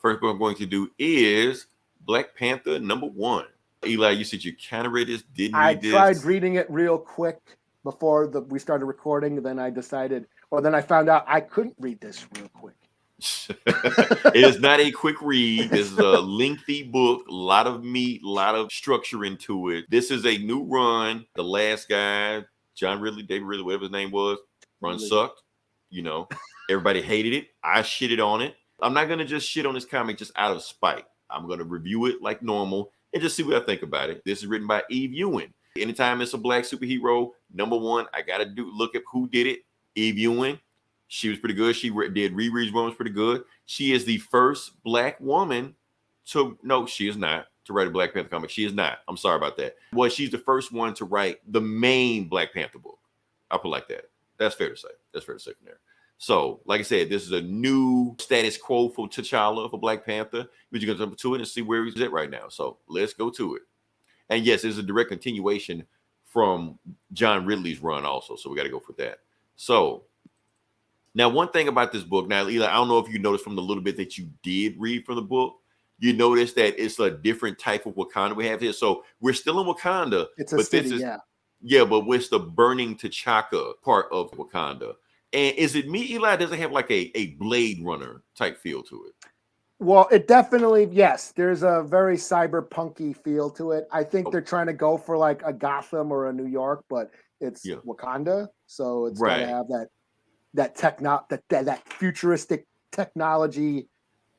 First book I'm going to do is Black Panther #1. Eli, you said you kind of read this, didn't I read tried this. reading it real quick before we started recording. Then I decided, or then I found out I couldn't read this real quick. It is not a quick read. This is a lengthy book, a lot of meat, a lot of structure into it. This is a new run. The last guy, John Ridley, David Ridley, whatever his name was, run sucked. You know, everybody hated it. I shitted on it. I'm not going to just shit on this comic just out of spite. I'm going to review it like normal and just see what I think about it. This is written by Eve Ewing. Anytime it's a black superhero, #1, I got to look at who did it. Eve Ewing. She was pretty good. She did Riri's run was pretty good. She is the first black woman no, she is not, to write a Black Panther comic. She is not. I'm sorry about that. Well, she's the first one to write the main Black Panther book. I'll put it like that. That's fair to say. That's fair to say from there. So, like I said, this is a new status quo for T'Challa for Black Panther. But you're going to jump to it and see where he's at right now. So let's go to it. And yes, it's a direct continuation from John Ridley's run also. So we got to go for that. So now, one thing about this book, now, Eli, I don't know if you noticed from the little bit that you did read from the book, you notice that it's a different type of Wakanda we have here. So we're still in Wakanda. It's a city, yeah, but it's the burning T'Chaka part of Wakanda. And is it me, Eli? Does it have like a Blade Runner type feel to it? Well, it definitely, yes. There's a very cyberpunky feel to it. I think they're trying to go for like a Gotham or a New York, but it's Wakanda. So it's going to have that futuristic technology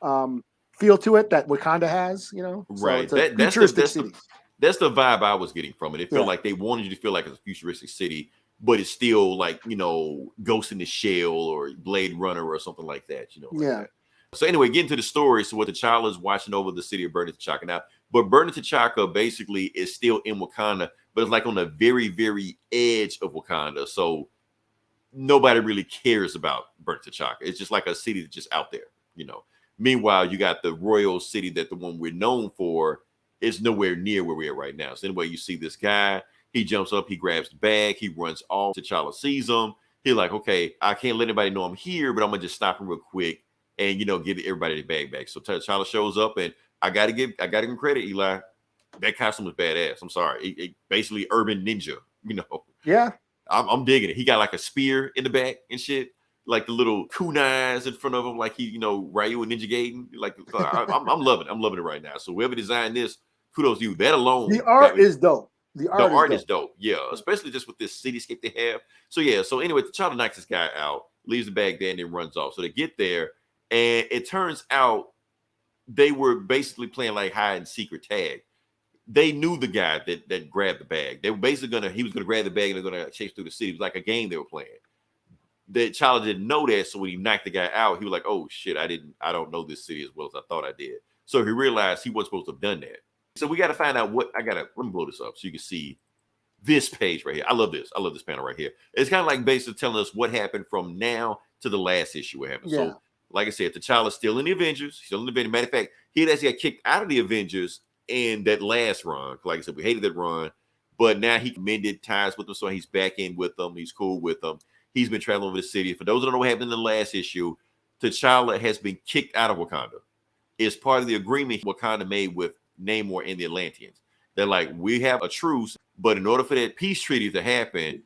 feel to it that Wakanda has, you know. Right. So it's a futuristic city. That's the vibe I was getting from it. It felt like they wanted you to feel like it's a futuristic city, but it's still like, you know, Ghost in the Shell or Blade Runner or something like that, you know. That. So anyway, getting to the story. So what T'Challa is watching over the city of Burning T'Chaka now, but Burning T'Chaka basically is still in Wakanda, but it's like on the very, very edge of Wakanda. So nobody really cares about Burning T'Chaka. It's just like a city that's just out there, you know. Meanwhile, you got the royal city that the one we're known for is nowhere near where we are right now. So anyway, you see this guy, he jumps up, he grabs the bag, he runs off. T'Challa sees him. He's like, okay, I can't let anybody know I'm here, but I'm gonna just stop him real quick and, you know, give everybody the bag back. So T'Challa shows up, and I gotta give him credit, Eli. That costume was badass. I'm sorry. It basically urban ninja, you know. Yeah. I'm digging it. He got like a spear in the back and shit, like the little kunais in front of him, like he, you know, Ryu and Ninja Gaiden. Like I'm loving it. I'm loving it right now. So whoever designed this, kudos to you. That alone, the art is dope. The art is dope. Yeah, especially just with this cityscape they have. So yeah. So anyway, T'Challa knocks this guy out, leaves the bag there, and then runs off. So they get there, and it turns out they were basically playing like hide and secret tag. They knew the guy that grabbed the bag. They were basically he was gonna grab the bag and they're gonna chase through the city. It was like a game they were playing. That T'Challa didn't know that, so when he knocked the guy out, he was like, "Oh shit, I don't know this city as well as I thought I did." So he realized he wasn't supposed to have done that. So we got to find out let me blow this up so you can see this page right here. I love this panel right here. It's kind of like basically telling us what happened from now to the last issue. What happened? So, like I said, T'Challa's still in the Avengers. He's still in the Avengers. Matter of fact, he had actually got kicked out of the Avengers in that last run. Like I said, we hated that run, but now he mended ties with them, so he's back in with them. He's cool with them. He's been traveling over the city. For those that don't know what happened in the last issue, T'Challa has been kicked out of Wakanda. It's part of the agreement Wakanda made with Namor and the Atlanteans. They're like, we have a truce, but in order for that peace treaty to happen,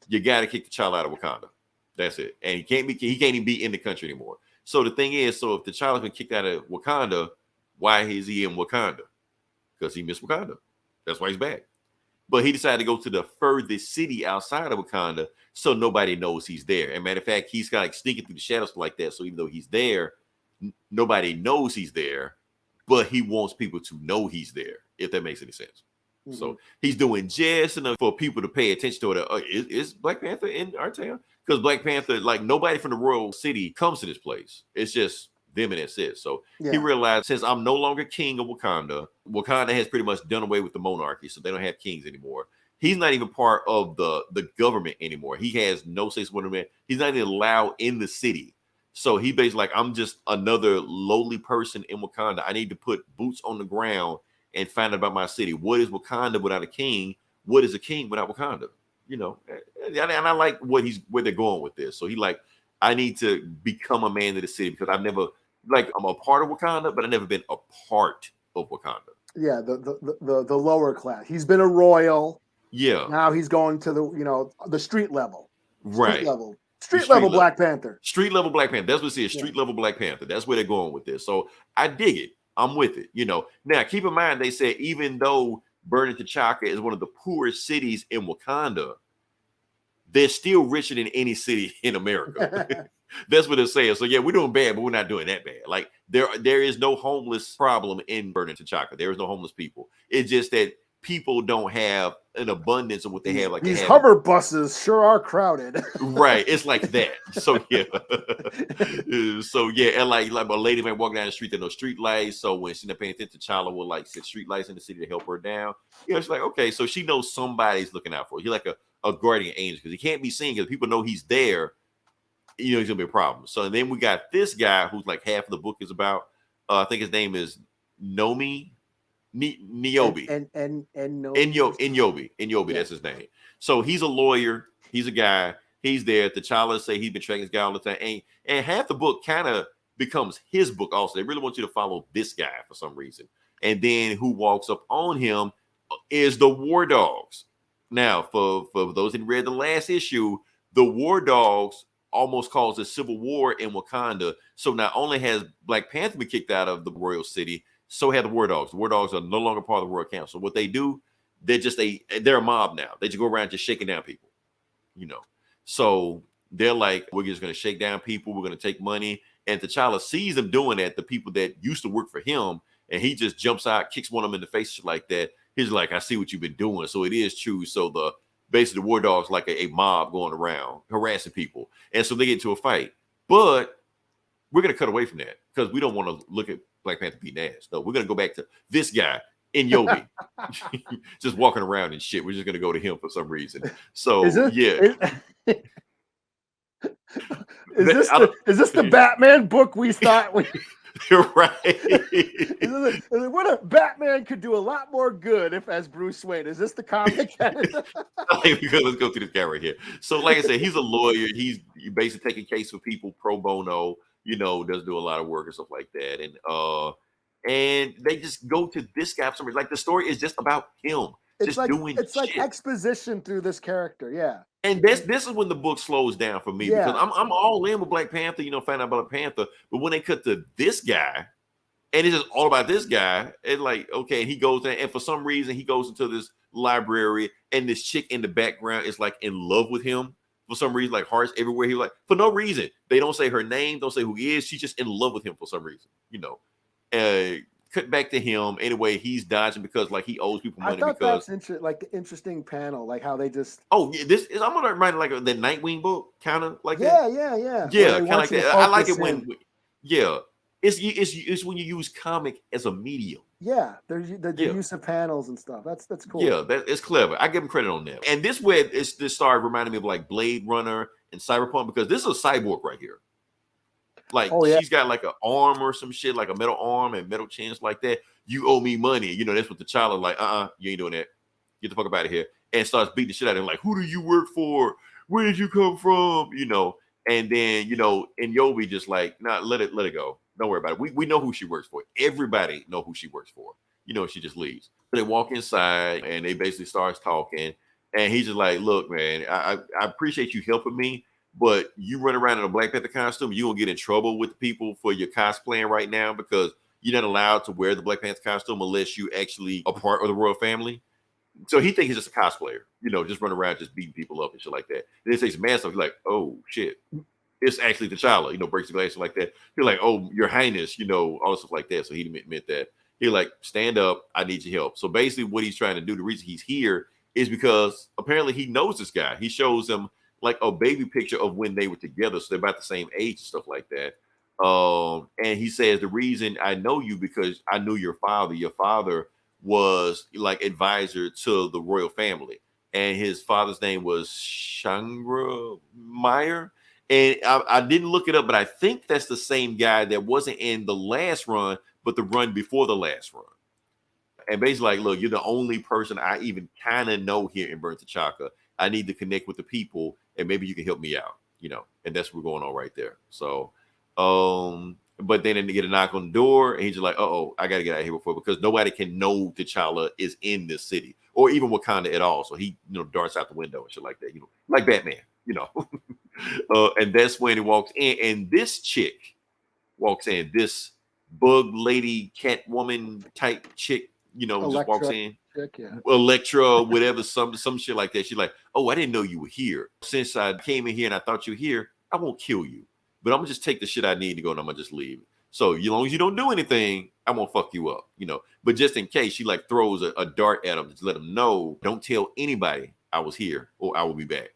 you got to kick T'Challa out of Wakanda. That's it. And he can't even be in the country anymore. So the thing is, so if T'Challa's been kicked out of Wakanda, why is he in Wakanda? Because he missed Wakanda. That's why he's back. But he decided to go to the furthest city outside of Wakanda, so nobody knows he's there. And matter of fact, he's kind of like sneaking through the shadows like that. So even though he's there, nobody knows he's there, but he wants people to know he's there, if that makes any sense. Mm-hmm. So he's doing just enough for people to pay attention to it. Is Black Panther in our town? Because Black Panther, like nobody from the royal city comes to this place. It's just them and that's it. So he realized, since I'm no longer king of Wakanda, Wakanda has pretty much done away with the monarchy, so they don't have kings anymore. He's not even part of the government anymore. He has no say so in it. He's not even allowed in the city. So he basically like, I'm just another lowly person in Wakanda. I need to put boots on the ground and find out about my city. What is Wakanda without a king? What is a king without Wakanda? You know, and I like where they're going with this. So he like, I need to become a man of the city because I've never like I'm a part of Wakanda, but I've never been a part of Wakanda. Yeah, the lower class. He's been a royal. Yeah. Now he's going to the street level. Street Right. level. The Street street level level. Black Panther. Street level Black Panther. That's what it is. Yeah. Street level Black Panther. That's where they're going with this. So I dig it. I'm with it. Now keep in mind they said even though Burning T'Chaka is one of the poorest cities in Wakanda, they're still richer than any city in America. That's what they're saying. So yeah, we're doing bad, but we're not doing that bad. Like there is no homeless problem in Burning T'Chaka. There is no homeless people. It's just that people don't have an abundance of what they have. Like these they have hover buses sure are crowded. Right. It's like that. So yeah. So yeah, and like a lady might walk down the street, there are no street lights. So when she's not paying attention, T'Challa will like set street lights in the city to help her down. She's like, okay, so she knows somebody's looking out for her. He's like a guardian angel because he can't be seen because people know he's there. He's gonna be a problem. So then we got this guy who's like half of the book is about. I think his name is Niobe. Niobe. Yeah. That's his name. So he's a lawyer. He's a guy. He's there. T'Challa say he's been tracking this guy all the time, and half the book kind of becomes his book. Also, they really want you to follow this guy for some reason. And then who walks up on him is the War Dogs. Now, for those that read the last issue, the War Dogs almost caused a civil war in Wakanda. So not only has Black Panther been kicked out of the royal city, so have the War Dogs. The War Dogs are no longer part of the Royal Council. What they do, they're a mob now. They just go around just shaking down people, So they're like, we're just going to shake down people. We're going to take money. And T'Challa sees them doing that, the people that used to work for him, and he just jumps out, kicks one of them in the face like that. He's like, I see what you've been doing. So it is true. So basically the War Dogs like a mob going around harassing people. And so they get into a fight. But we're going to cut away from that because we don't want to look at Black Panther beating ass. No, we're going to go back to this guy in Niobe just walking around and shit. We're just going to go to him for some reason. So is this the Batman book we thought we You're right. What a Batman could do a lot more good if as Bruce Wayne. Is this the comic? Let's go through this guy right here. So, like I said, he's a lawyer. He's basically taking case for people pro bono. Does do a lot of work and stuff like that. And they just go to this guy for some reason. Like the story is just about him. It's like exposition through this character. Yeah. And this is when the book slows down for me because I'm all in with Black Panther, find out about Black Panther. But when they cut to this guy, and it's just all about this guy, it's like, okay, he goes in, and for some reason he goes into this library, and this chick in the background is like in love with him. For some reason, like hearts everywhere. He like for no reason. They don't say her name, don't say who he is. She's just in love with him for some reason, Cut back to him. Anyway, he's dodging because like he owes people money. I thought that's interesting panel, like how they just. Oh, yeah, I'm gonna write like the Nightwing book, kind of like that. Yeah, kind of like that. I like it when it's when you use comic as a medium. Yeah, the use of panels and stuff. That's cool. Yeah, it's clever. I give him credit on that. And this started reminding me of like Blade Runner and Cyberpunk because this is a cyborg right here. Like she's got like an arm or some shit, like a metal arm and metal chins like that. You owe me money. That's what the child like. You ain't doing that. Get the fuck up out of here. And starts beating the shit out of him. Like, who do you work for? Where did you come from? And then and Yobi just like, nah, let it go. Don't worry about it. We know who she works for. Everybody know who she works for. She just leaves. So they walk inside and they basically starts talking. And he's just like, look, man, I appreciate you helping me. But you run around in a Black Panther costume, you're going to get in trouble with the people for your cosplaying right now because you're not allowed to wear the Black Panther costume unless you actually are part of the royal family. So he thinks he's just a cosplayer, just run around just beating people up and shit like that. Then he takes some mad stuff. He's like, oh, shit. It's actually T'Challa, breaks the glass like that. He's like, oh, your highness, all stuff like that. So he didn't admit that. He's like, stand up. I need your help. So basically what he's trying to do, the reason he's here is because apparently he knows this guy. He shows him like a baby picture of when they were together. So they're about the same age and stuff like that. And he says, the reason I know you because I knew your father. Your father was like advisor to the royal family. And his father's name was Shangra Meyer. And I didn't look it up, but I think that's the same guy that wasn't in the last run, but the run before the last run. And basically like, look, you're the only person I even kind of know here in Burning T'Chaka. I need to connect with the people and maybe you can help me out, and that's what we're going on right there. So, But then they get a knock on the door, and he's just like, "Uh-oh, I gotta get out of here before," because nobody can know T'Challa is in this city or even Wakanda at all. So he, darts out the window and shit like that, like Batman, and that's when he walks in, and this chick walks in, this bug lady, cat woman type chick, just walks in. Electra, whatever, some shit like that. She's like, "Oh, I didn't know you were here. Since I came in here and I thought you were here, I won't kill you. But I'm gonna just take the shit I need to go and I'm gonna just leave. So as long as you don't do anything, I won't fuck you up, But just in case, she like throws a dart at him to let him know, don't tell anybody I was here or I will be back,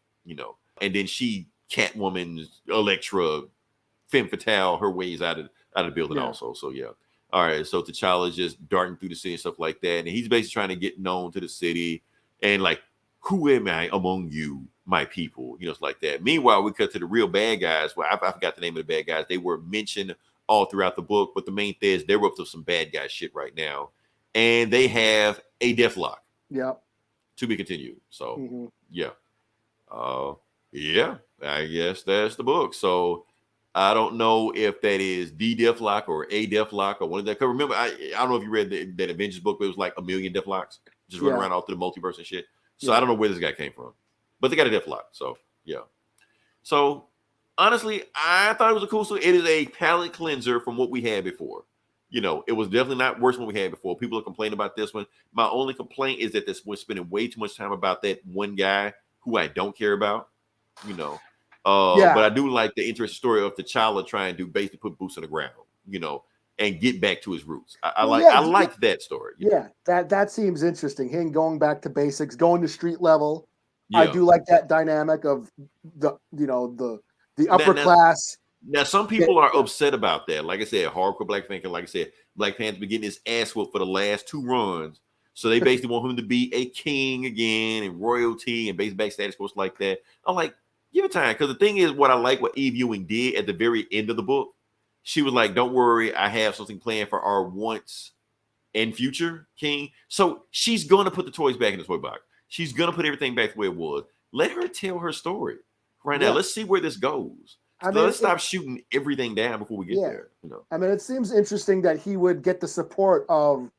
And then she Catwoman, Electra, femme fatale her ways out of the building also. So yeah. All right, so T'Challa's just darting through the city and stuff like that, and he's basically trying to get known to the city, and like, who am I among you, my people? It's like that. Meanwhile, we cut to the real bad guys. Well, I forgot the name of the bad guys. They were mentioned all throughout the book, but the main thing is they're up to some bad guy shit right now, and they have a deathlock. Yep. To be continued. So yeah, yeah. I guess that's the book. So. I don't know if that is the Deathlock or a Deathlock or one of that. Cause remember, I don't know if you read that Avengers book, but it was like 1 million Deathlocks just running around all through the multiverse and shit. So I don't know where this guy came from, but they got a Deathlock. So yeah. So honestly, I thought it was a cool story. It is a palate cleanser from what we had before. It was definitely not worse than what we had before. People are complaining about this one. My only complaint is that this was spending way too much time about that one guy who I don't care about. But I do like the interesting story of T'Challa trying to basically put boots on the ground, and get back to his roots. I like that story. Yeah, that seems interesting. Him going back to basics, going to street level. Yeah. I do like that dynamic of the upper class. Now some people are upset about that. Like I said, hardcore Black Panther. Like I said, Black Panther's been getting his ass whooped for the last 2 runs. So they basically want him to be a king again and royalty and base back status quo like that. I'm like, give it time, because the thing is, what I like what Eve Ewing did at the very end of the book, she was like, "Don't worry, I have something planned for our once and future king." So she's gonna put the toys back in the toy box. She's gonna put everything back the way it was. Let her tell her story right now. Let's see where this goes. Let's stop shooting everything down before we get there. I mean, it seems interesting that he would get the support of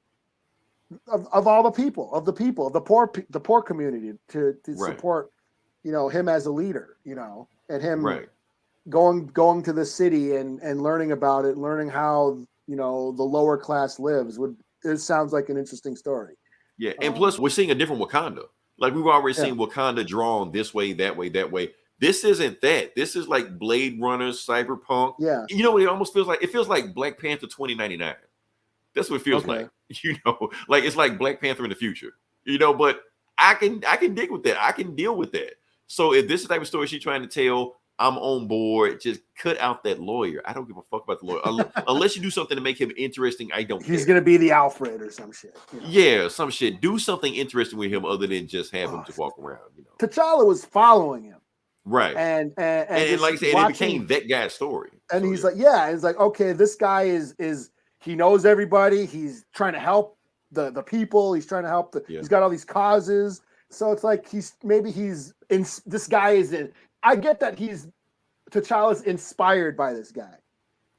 all the people, of the poor community to support. Him as a leader, and him going to the city and learning about it, learning how, the lower class lives. It sounds like an interesting story. Yeah. And plus we're seeing a different Wakanda. Like we've already seen Wakanda drawn this way, that way, that way. This isn't that. This is like Blade Runner, Cyberpunk. Yeah. It almost feels like Black Panther 2099. That's what it feels like, like it's like Black Panther in the future, but I can dig with that. I can deal with that. So if this is the type of story she's trying to tell, I'm on board. Just cut out that lawyer. I don't give a fuck about the lawyer. Unless you do something to make him interesting, I don't care. He's going to be the Alfred or some shit. Yeah, some shit. Do something interesting with him other than just have him just walk around. T'Challa was following him. Right. And like I said, it became that guy's story. And so, he's like, it's like, okay, this guy is he knows everybody. He's trying to help the people. He's trying to help he's got all these causes. So it's like this guy is in. I get that T'Challa's inspired by this guy,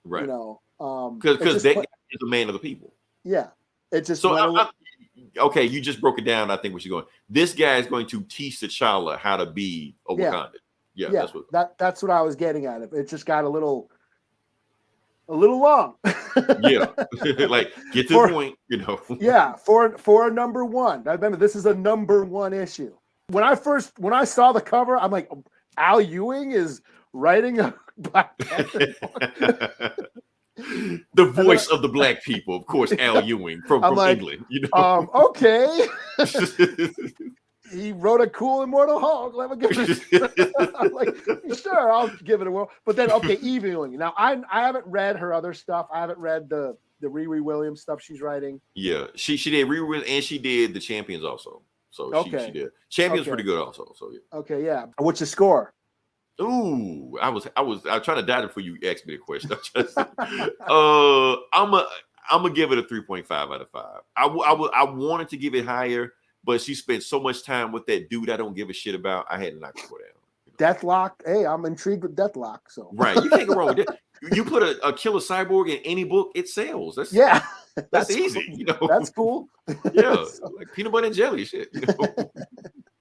right? Because that guy is a man of the people. Yeah, it just okay. You just broke it down. I think where you're going. This guy is going to teach T'Challa how to be a Wakanda. Yeah, that's what I was getting at. It just got a little long. Yeah, like get to the point, Yeah, for a number 1. I remember this is a number 1 issue. When I saw the cover, I'm like, Al Ewing is writing a Black Panther book. The voice of the Black people, of course, Al Ewing from England. Okay. He wrote a cool Immortal Hulk. Let me give it. I'm like, sure, I'll give it a whirl. But then, okay, Eve Ewing. Now, I haven't read her other stuff. I haven't read the Riri Williams stuff she's writing. Yeah, she did Riri Williams, and she did the Champions also. So she did. Champions pretty good also. So yeah. Okay, yeah. What's your score? Ooh, I was trying to die before you asked me the question. I'm gonna give it a 3.5 out of 5. I wanted to give it higher. But she spent so much time with that dude I don't give a shit about. I had to knock it down. Deathlock. Hey, I'm intrigued with Deathlock. So right, you can't go wrong with that. You put a killer cyborg in any book, it sells. That's Yeah, that's easy. cool. That's cool. Yeah, So, like peanut butter and jelly shit.